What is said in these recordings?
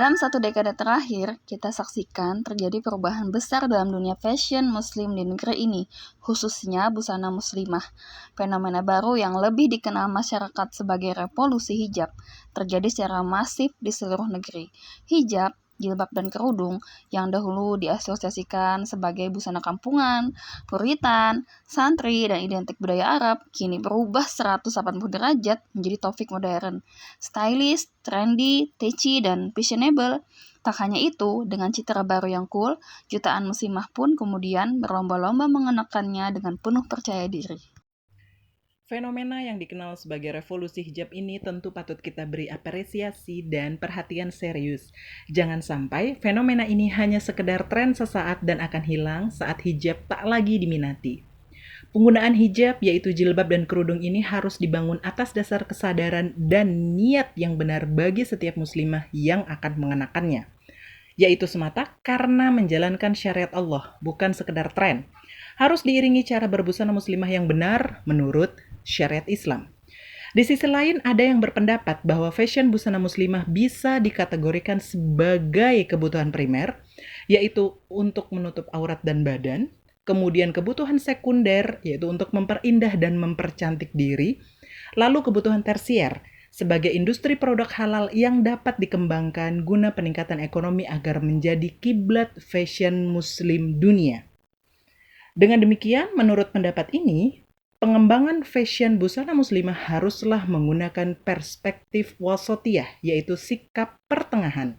Dalam satu dekade terakhir, kita saksikan terjadi perubahan besar dalam dunia fashion muslim di negeri ini, khususnya busana muslimah. Fenomena baru yang lebih dikenal masyarakat sebagai revolusi hijab terjadi secara masif di seluruh negeri. Hijab, jilbab dan kerudung yang dahulu diasosiasikan sebagai busana kampungan, puritan, santri, dan identik budaya Arab, kini berubah 180 derajat menjadi topik modern, stylish, trendy, catchy, dan fashionable. Tak hanya itu, dengan citra baru yang cool, jutaan muslimah pun kemudian berlomba-lomba mengenakannya dengan penuh percaya diri. Fenomena yang dikenal sebagai revolusi hijab ini tentu patut kita beri apresiasi dan perhatian serius. Jangan sampai fenomena ini hanya sekedar tren sesaat dan akan hilang saat hijab tak lagi diminati. Penggunaan hijab, yaitu jilbab dan kerudung ini harus dibangun atas dasar kesadaran dan niat yang benar bagi setiap muslimah yang akan mengenakannya, yaitu semata karena menjalankan syariat Allah, bukan sekedar tren. Harus diiringi cara berbusana muslimah yang benar menurut syariat Islam. Di sisi lain, ada yang berpendapat bahwa fashion busana muslimah bisa dikategorikan sebagai kebutuhan primer, yaitu untuk menutup aurat dan badan, kemudian kebutuhan sekunder, yaitu untuk memperindah dan mempercantik diri, lalu kebutuhan tersier, sebagai industri produk halal yang dapat dikembangkan guna peningkatan ekonomi agar menjadi kiblat fashion muslim dunia. Dengan demikian, menurut pendapat ini, pengembangan fashion busana muslimah haruslah menggunakan perspektif wasatiyah, yaitu sikap pertengahan,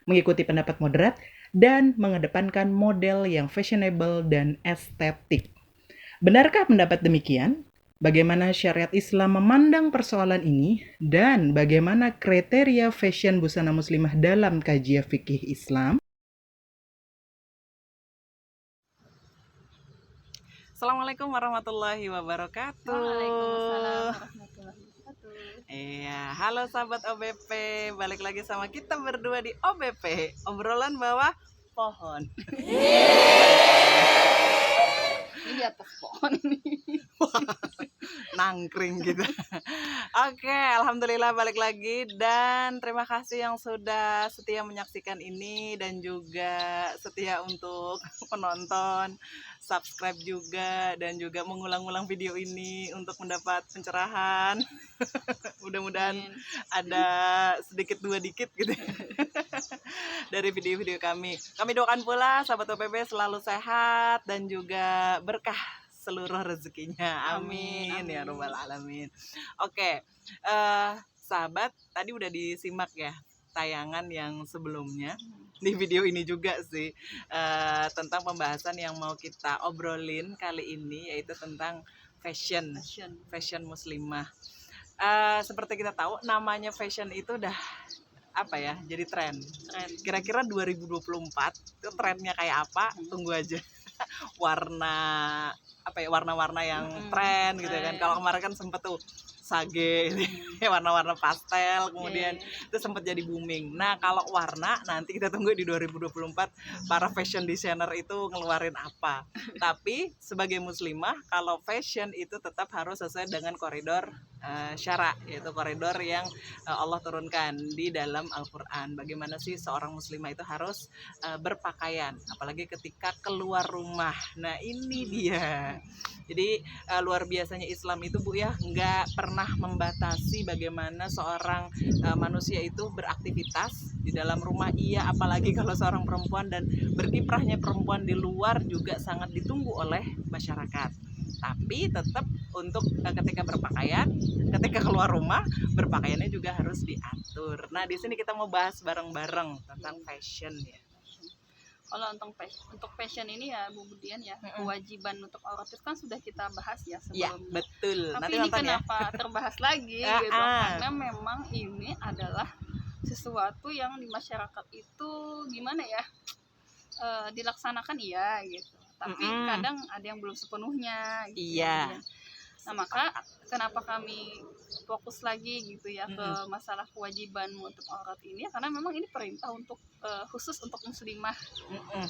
mengikuti pendapat moderat, dan mengedepankan model yang fashionable dan estetik. Benarkah pendapat demikian? Bagaimana syariat Islam memandang persoalan ini, dan bagaimana kriteria fashion busana muslimah dalam kajian fikih Islam? Assalamualaikum warahmatullahi wabarakatuh. Waalaikumsalam warahmatullahi wabarakatuh. Iya, halo sahabat OBP, balik lagi sama kita berdua di OBP, obrolan bawah pohon. Ini di atas pohon ini. Nangkring gitu. Oke, alhamdulillah balik lagi dan terima kasih yang sudah setia menyaksikan ini dan juga setia untuk menonton, subscribe juga dan juga mengulang-ulang video ini untuk mendapat pencerahan. Mudah-mudahan ada sedikit dua dikit gitu dari video-video kami. Kami doakan pula sahabat OPP selalu sehat dan juga berkah seluruh rezekinya. Amin, ya robbal alamin. Oke, sahabat, tadi udah disimak ya tayangan yang sebelumnya di video ini juga sih, tentang pembahasan yang mau kita obrolin kali ini, yaitu tentang fashion muslimah. Seperti kita tahu, namanya fashion itu udah apa ya, jadi tren. Kira-kira 2024 itu trennya kayak apa? Tunggu aja. Warna-warna yang tren gitu kan. Kalau kemarin kan sempet tuh sage warna-warna pastel, kemudian itu sempat jadi booming. Nah, kalau warna nanti kita tunggu di 2024 para fashion designer itu ngeluarin apa. Tapi sebagai muslimah, kalau fashion itu tetap harus sesuai dengan koridor syara, yaitu koridor yang Allah turunkan di dalam Al-Quran. Bagaimana sih seorang muslimah itu harus berpakaian, apalagi ketika keluar rumah. Nah, ini dia. Jadi luar biasanya Islam itu Bu ya, nggak pernah membatasi bagaimana seorang manusia itu beraktivitas di dalam rumah, iya, apalagi kalau seorang perempuan, dan berkiprahnya perempuan di luar juga sangat ditunggu oleh masyarakat. Tapi tetap untuk ketika berpakaian, ketika keluar rumah, berpakaiannya juga harus diatur. Nah, di sini kita mau bahas bareng-bareng tentang fashion ya. Kalau untuk fashion ini ya Bu Budian ya, kewajiban untuk aurat itu kan sudah kita bahas ya sebelumnya. Ya, betul. Tapi nanti ini nonton kenapa terbahas lagi gitu? Karena memang ini adalah sesuatu yang di masyarakat itu gimana ya, dilaksanakan iya gitu. Tapi kadang ada yang belum sepenuhnya gitu. Iya. Nah, maka kenapa kami fokus lagi gitu ya ke masalah kewajiban menutup aurat ini, karena memang ini perintah untuk khusus untuk muslimah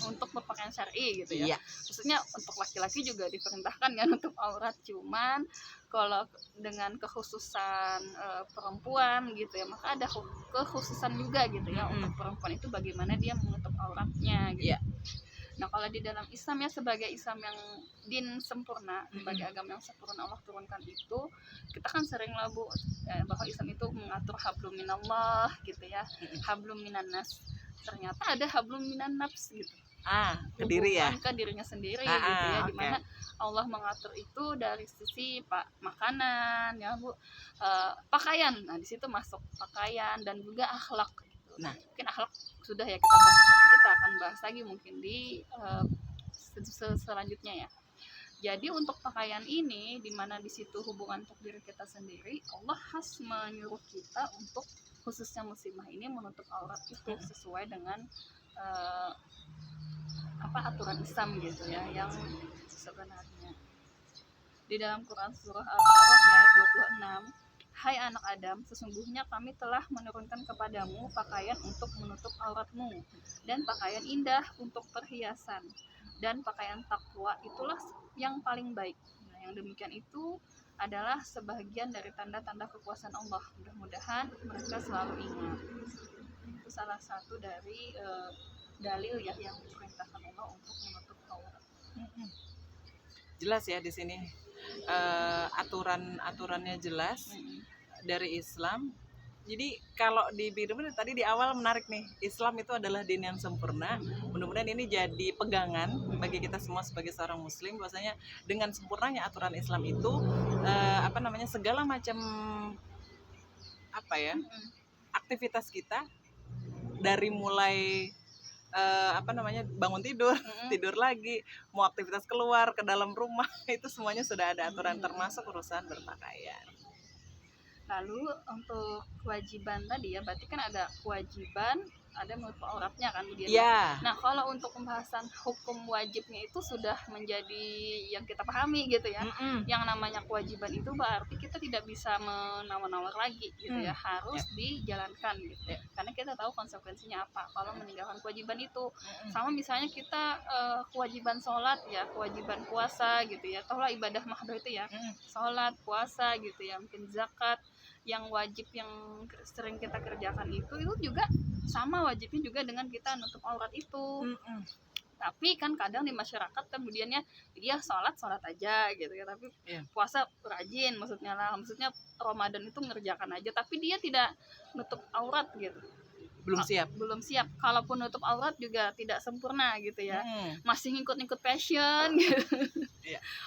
untuk berpakaian syar'i gitu ya. Iya. Maksudnya untuk laki-laki juga diperintahkan kan untuk aurat, cuman kalau dengan kekhususan perempuan gitu ya, maka ada kekhususan juga gitu ya untuk perempuan itu bagaimana dia menutup auratnya gitu. Iya. Nah, kalau di dalam Islam ya, sebagai Islam yang din sempurna, sebagai agama yang sempurna Allah turunkan itu, kita kan sering lah Bu, bahwa Islam itu mengatur hablum minallah gitu ya, hablum minannas. Ternyata ada hablum minan nafs gitu. Ke diri ya. Hubungan ke dirinya sendiri gitu ya, dimana Allah mengatur itu dari sisi makanan ya Bu, pakaian. Nah, di situ masuk pakaian dan juga akhlak. Nah, mungkin akhlak sudah ya kita bahas, tapi kita akan bahas lagi mungkin di selanjutnya ya. Jadi untuk pakaian ini, dimana di situ hubungan untuk diri kita sendiri, Allah khas menyuruh kita untuk khususnya muslimah ini menutup aurat itu sesuai dengan aturan Islam gitu ya, yang sebenarnya di dalam Quran surah Al-A'raf ayat 26, hai anak Adam, sesungguhnya kami telah menurunkan kepadamu pakaian untuk menutup auratmu, dan pakaian indah untuk perhiasan, dan pakaian takwa itulah yang paling baik. Nah, yang demikian itu adalah sebagian dari tanda-tanda kekuasaan Allah. Mudah-mudahan mereka selalu ingat. Itu salah satu dari dalil ya yang diperintahkan Allah untuk menutup aurat. Jelas ya di sini aturannya jelas dari Islam. Jadi kalau di tadi di awal menarik nih, Islam itu adalah din yang sempurna. Mudah-mudahan ini jadi pegangan bagi kita semua sebagai seorang muslim, bahwasanya dengan sempurnanya aturan Islam itu segala macam aktivitas kita, dari mulai bangun tidur, tidur lagi, mau aktivitas keluar ke dalam rumah, itu semuanya sudah ada aturan, termasuk urusan berpakaian. Lalu untuk kewajiban tadi ya, berarti kan ada kewajiban, ada menutup auratnya kan dia. Yeah. Nah, kalau untuk pembahasan hukum wajibnya itu sudah menjadi yang kita pahami gitu ya. Yang namanya kewajiban itu berarti kita tidak bisa menawar-nawar lagi gitu ya, harus dijalankan gitu. Karena kita tahu konsekuensinya apa kalau meninggalkan kewajiban itu. Sama misalnya kita kewajiban sholat ya, kewajiban puasa gitu ya, taulah ibadah mahdoh itu ya, sholat, puasa gitu ya, mungkin zakat, yang wajib yang sering kita kerjakan itu juga sama wajibnya juga dengan kita nutup aurat itu. Tapi kan kadang di masyarakat kemudiannya dia sholat aja gitu ya, tapi puasa rajin maksudnya Ramadan itu ngerjakan aja, tapi dia tidak nutup aurat gitu. Belum siap. Kalaupun nutup aurat juga tidak sempurna gitu ya. Masih ngikut fashion gitu.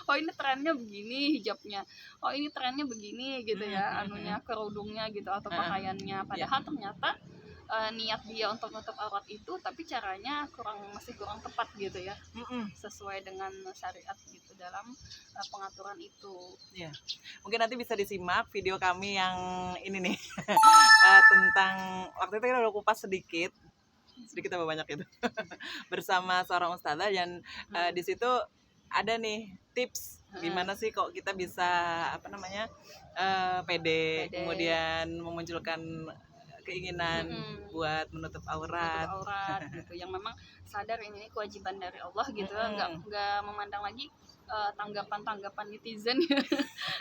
Oh, ini trennya begini hijabnya. Oh, ini trennya begini gitu ya, kerudungnya gitu atau pakaiannya. Padahal ternyata niat dia untuk nutup aurat itu, tapi caranya masih kurang tepat gitu ya, sesuai dengan syariat gitu dalam pengaturan itu. Mungkin nanti bisa disimak video kami yang ini nih tentang waktu itu kita udah kupas sedikit apa banyak itu bersama seorang ustazah, dan di situ ada nih tips gimana sih kok kita bisa pede, kemudian memunculkan keinginan buat menutup aurat gitu, yang memang sadar ini kewajiban dari Allah gitu, nggak memandang lagi tanggapan netizen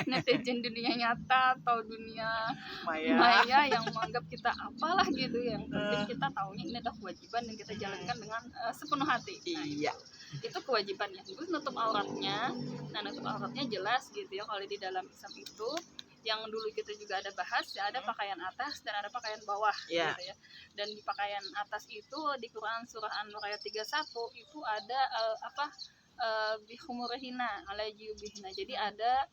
netizen dunia nyata atau dunia maya yang menganggap kita apalah gitu. Yang penting kita tahunya ini adalah kewajiban dan kita jalankan dengan sepenuh hati. Itu kewajibannya. Terus nutup auratnya, nutup auratnya jelas gitu ya kalau di dalam Islam itu. Yang dulu kita juga ada bahas ya, ada pakaian atas dan ada pakaian bawah gitu ya. Dan di pakaian atas itu di Quran surah An-Nur ayat 31 itu ada bihumurihina ala jiyubihina. Jadi ada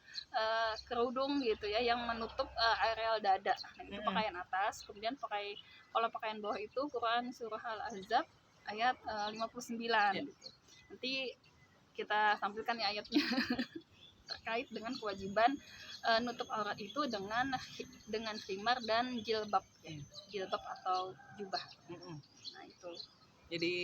kerudung gitu ya yang menutup areal dada. Nah, itu pakaian atas. Kemudian kalau pakaian bawah itu Quran surah Al-Ahzab ayat 59 gitu. Nanti kita tampilkan ya ayatnya terkait dengan kewajiban nutup aurat itu dengan khimar dan jilbab atau jubah. Nah, itu. Jadi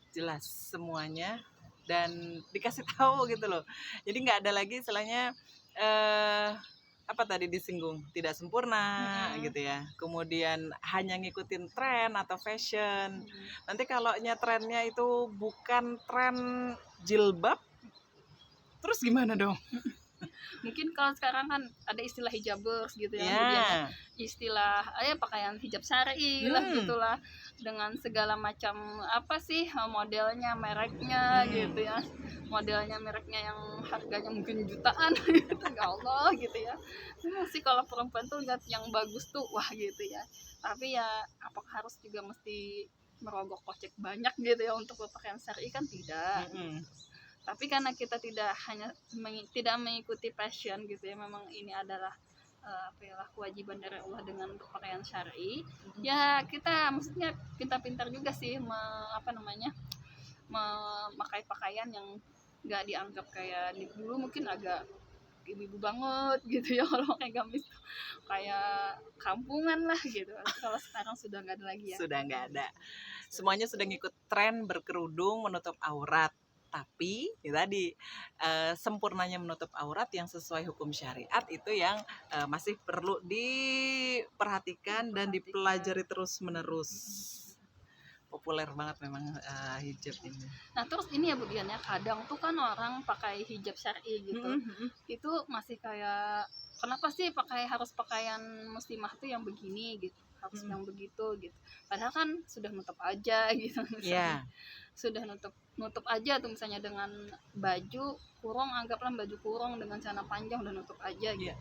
jelas semuanya dan dikasih tahu gitu loh. Jadi nggak ada lagi istilahnya eh apa tadi disinggung, tidak sempurna Mm-mm. gitu ya. Kemudian hanya ngikutin tren atau fashion. Nanti kalau trennya itu bukan tren jilbab, terus gimana dong? Mungkin kalau sekarang kan ada istilah hijabers gitu ya, kemudian Ya. istilah pakaian hijab syar'i lah gitulah, dengan segala macam apa sih modelnya, mereknya gitu ya, modelnya mereknya yang harganya mungkin jutaan gitu, ya Allah gitu ya. Memang sih kalau perempuan tuh lihat yang bagus tuh wah gitu ya, tapi ya apakah harus juga mesti merogoh kocek banyak gitu ya untuk berpakaian syar'i, kan tidak. Tapi karena kita tidak mengikuti passion gitu ya, memang ini adalah kewajiban dari Allah dengan berpakaian syar'i. Ya kita maksudnya pintar-pintar juga sih memakai pakaian yang nggak dianggap kayak dulu mungkin agak ibu-ibu banget gitu ya, kalau pakai gamis kayak kampungan lah gitu. Kalau sekarang sudah nggak ada lagi ya. Sudah nggak ada. Semuanya sudah ngikut tren berkerudung menutup aurat. Tapi ya tadi sempurnanya menutup aurat yang sesuai hukum syariat itu yang masih perlu diperhatikan dan dipelajari terus-menerus. Populer banget memang hijab ini. Nah terus ini ya Bu Dian ya, kadang tuh kan orang pakai hijab syar'i gitu, itu masih kayak kenapa sih harus pakaian muslimah tuh yang begini gitu, harus yang begitu gitu. Padahal kan sudah nutup aja gitu misalnya. Sudah nutup aja tuh misalnya dengan baju kurung, anggaplah baju kurung dengan celana panjang udah nutup aja gitu.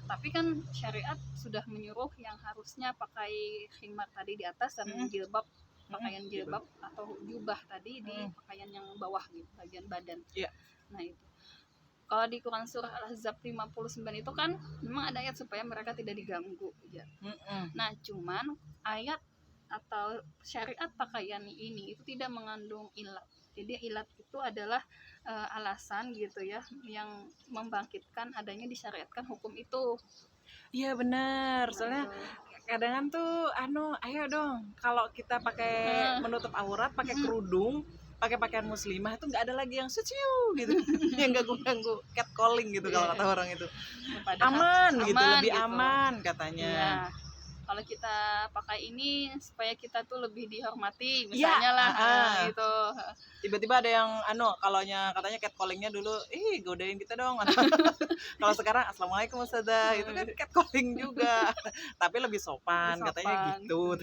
Tapi kan syariat sudah menyuruh yang harusnya pakai khimar tadi di atas dan jilbab, pakaian jilbab atau jubah tadi di pakaian yang bawah gitu, bagian badan. Nah itu kalau di Quran surah Al-Ahzab 59 itu kan memang ada ayat supaya mereka tidak diganggu ya. Nah cuman ayat atau syariat pakaian ini itu tidak mengandung ilat. Jadi ilat itu adalah alasan gitu ya yang membangkitkan adanya disyariatkan hukum itu. Iya benar, soalnya kadang tuh ayo dong kalau kita pakai menutup aurat, pakai kerudung, pakai pakaian muslimah itu nggak ada lagi yang suciu gitu yang ganggu catcalling gitu kalau kata orang itu. Aman gitu, lebih gitu. Aman katanya. Kalau kita pakai ini supaya kita tuh lebih dihormati misalnya gitu. Tiba-tiba ada yang katanya catcallingnya dulu godain kita dong. Kalau sekarang assalamualaikum ustazah, itu kan catcalling juga tapi lebih sopan katanya gitu.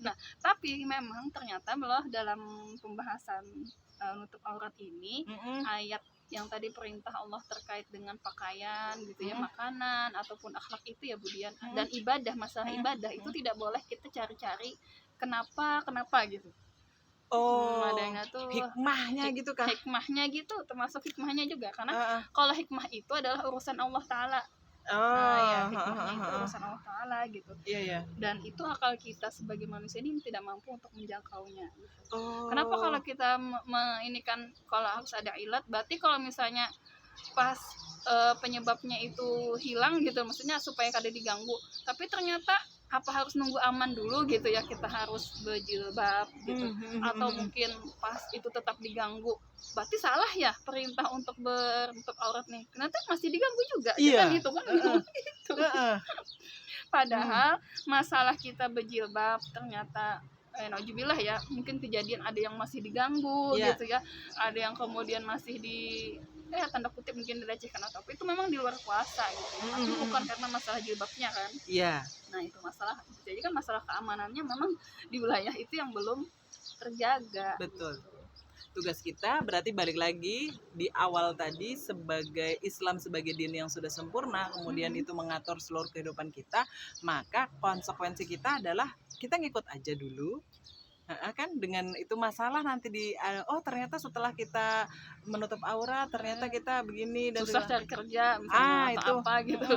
Nah tapi memang ternyata loh dalam pembahasan nutup aurat ini ayat yang tadi perintah Allah terkait dengan pakaian gitu ya, makanan ataupun akhlak itu ya Bu Dian, dan ibadah, masalah ibadah itu tidak boleh kita cari-cari kenapa gitu. Adanya tuh hikmahnya gitu kan. Hikmahnya gitu, termasuk hikmahnya juga karena kalau hikmah itu adalah urusan Allah Ta'ala. Hikmahnya itu urusan Allah Ta'ala gitu. Dan itu akal kita sebagai manusia ini tidak mampu untuk menjangkaunya gitu. Kenapa kalau kita ini kan kalau harus ada ilat, berarti kalau misalnya pas penyebabnya itu hilang gitu, maksudnya supaya kada diganggu, tapi ternyata apa harus nunggu aman dulu gitu ya, kita harus berjilbab gitu, atau mungkin pas itu tetap diganggu, berarti salah ya perintah untuk menutup aurat nih, ternyata masih diganggu juga. Kan itu kan gitu. Padahal masalah kita berjilbab ternyata nauzubillah ya, mungkin kejadian ada yang masih diganggu gitu ya, ada yang kemudian masih tanda kutip mungkin dilecehkan atau apa, itu memang di luar kuasa gitu. Tapi bukan karena masalah jilbabnya kan. Nah itu masalah, jadi kan masalah keamanannya memang di wilayah itu yang belum terjaga. Betul. Tugas kita berarti balik lagi di awal tadi, sebagai Islam sebagai din yang sudah sempurna, kemudian itu mengatur seluruh kehidupan kita, maka konsekuensi kita adalah kita ngikut aja dulu. Kan dengan itu masalah nanti ternyata setelah kita menutup aurat ternyata kita begini dan susah cari kerja misalnya atau apa gitu.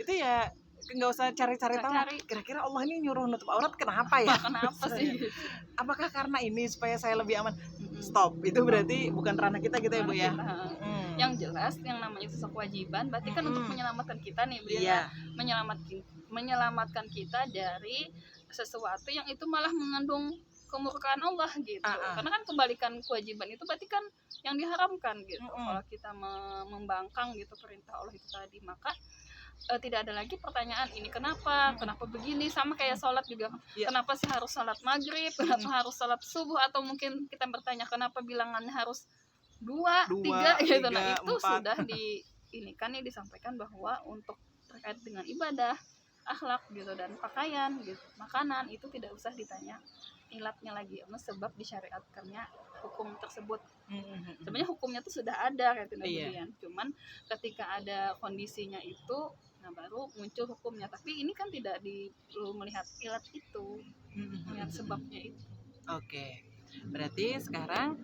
Itu ya nggak usah cari-cari tahu kira-kira Allah ini nyuruh nutup aurat kenapa ya? Kenapa sih? Apakah karena ini supaya saya lebih aman? Stop, itu berarti bukan ranah kita gitu ya Bu ya. Yang jelas yang namanya itu kewajiban berarti kan untuk menyelamatkan kita nih Bu ya. Menyelamatkan kita dari sesuatu yang itu malah mengandung kemurkaan Allah gitu. Karena kan kebalikan kewajiban itu berarti kan yang diharamkan gitu. Kalau kita membangkang gitu perintah Allah itu tadi, maka tidak ada lagi pertanyaan ini kenapa begini, sama kayak sholat juga. Kenapa sih harus sholat maghrib, kenapa harus sholat subuh, atau mungkin kita bertanya kenapa bilangannya harus 2, 3 gitu. Nah itu 4. Sudah disampaikan bahwa untuk terkait dengan ibadah, akhlak gitu, dan pakaian gitu, makanan, itu tidak usah ditanya ilatnya lagi, sebab disyariatkannya hukum tersebut. Sebenarnya hukumnya tuh sudah ada kayak kemudian, cuman ketika ada kondisinya itu, nah baru muncul hukumnya. Tapi ini kan tidak perlu melihat ilat itu, melihat sebabnya itu. Oke. Berarti sekarang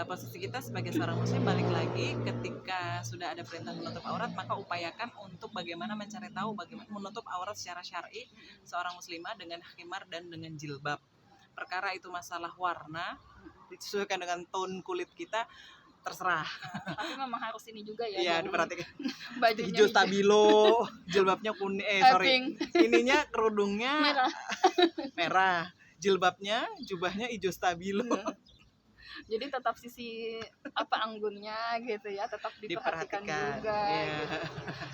posisi kita sebagai seorang muslim balik lagi, ketika sudah ada perintah menutup aurat, maka upayakan untuk bagaimana mencari tahu bagaimana menutup aurat secara syar'i seorang muslimah dengan khimar dan dengan jilbab. Perkara itu masalah warna disesuaikan dengan tone kulit kita, terserah. Tapi memang harus ini juga ya. Iya, diperhatikan. Bajunya hijau stabilo, jilbabnya kuning, ininya kerudungnya merah, jilbabnya, jubahnya hijau stabilo. Jadi tetap sisi anggunnya gitu ya, tetap diperhatikan juga. Gitu.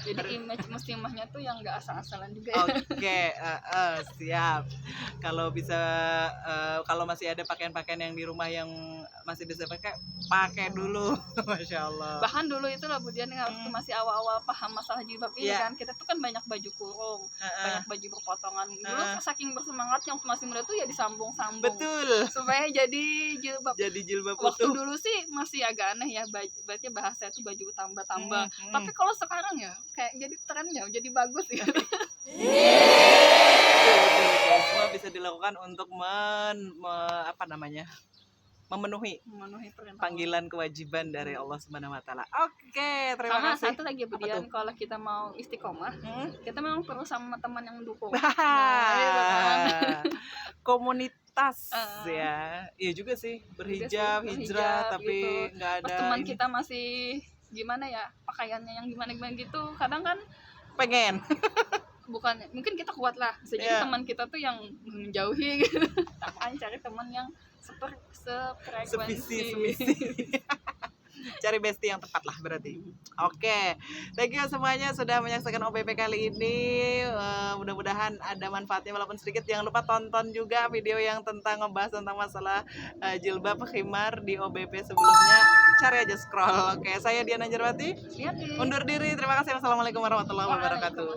Jadi image muslimahnya tuh yang nggak asal-asalan juga. Oke, siap. Kalau bisa, kalau masih ada pakaian-pakaian yang di rumah yang masih bisa pakai dulu. Masya Allah. Bahkan dulu itu lah Budian, waktu masih awal-awal paham masalah jilbab ini kan, kita tuh kan banyak baju kurung, banyak baju berpotongan. Dulu saking bersemangatnya waktu masih muda tuh ya disambung-sambung. Betul. Supaya jadi jilbab. Waktu utuh. Dulu sih masih agak aneh ya, berarti bahasa itu baju tambah-tambah. Tapi kalau sekarang ya kayak jadi trennya, jadi bagus gitu. Semua bisa dilakukan untuk memenuhi panggilan kewajiban dari Allah Subhanahu wa taala. Oke, terima kasih. Satu lagi Budian, kalau kita mau istiqomah, kita memang perlu sama teman yang mendukung. Komunitas ya. Iya juga sih, berhijab, hijrah, tapi nggak gitu. ada. Teman kita masih gimana ya, pakaiannya yang gimana gitu. Kadang kan pengen bukan, mungkin kita kuat lah, jadi teman kita tuh yang menjauhi gitu. Makanya cari teman yang sefrekuensi. Cari bestie yang tepat lah berarti. Oke, thank you semuanya sudah menyaksikan OBP kali ini. Mudah-mudahan ada manfaatnya walaupun sedikit. Jangan lupa tonton juga video yang ngebahas tentang masalah jilbab khimar di OBP sebelumnya. Cari aja, scroll. Oke, saya Diana Jarwati undur diri. Terima kasih. Wassalamualaikum warahmatullahi wabarakatuh.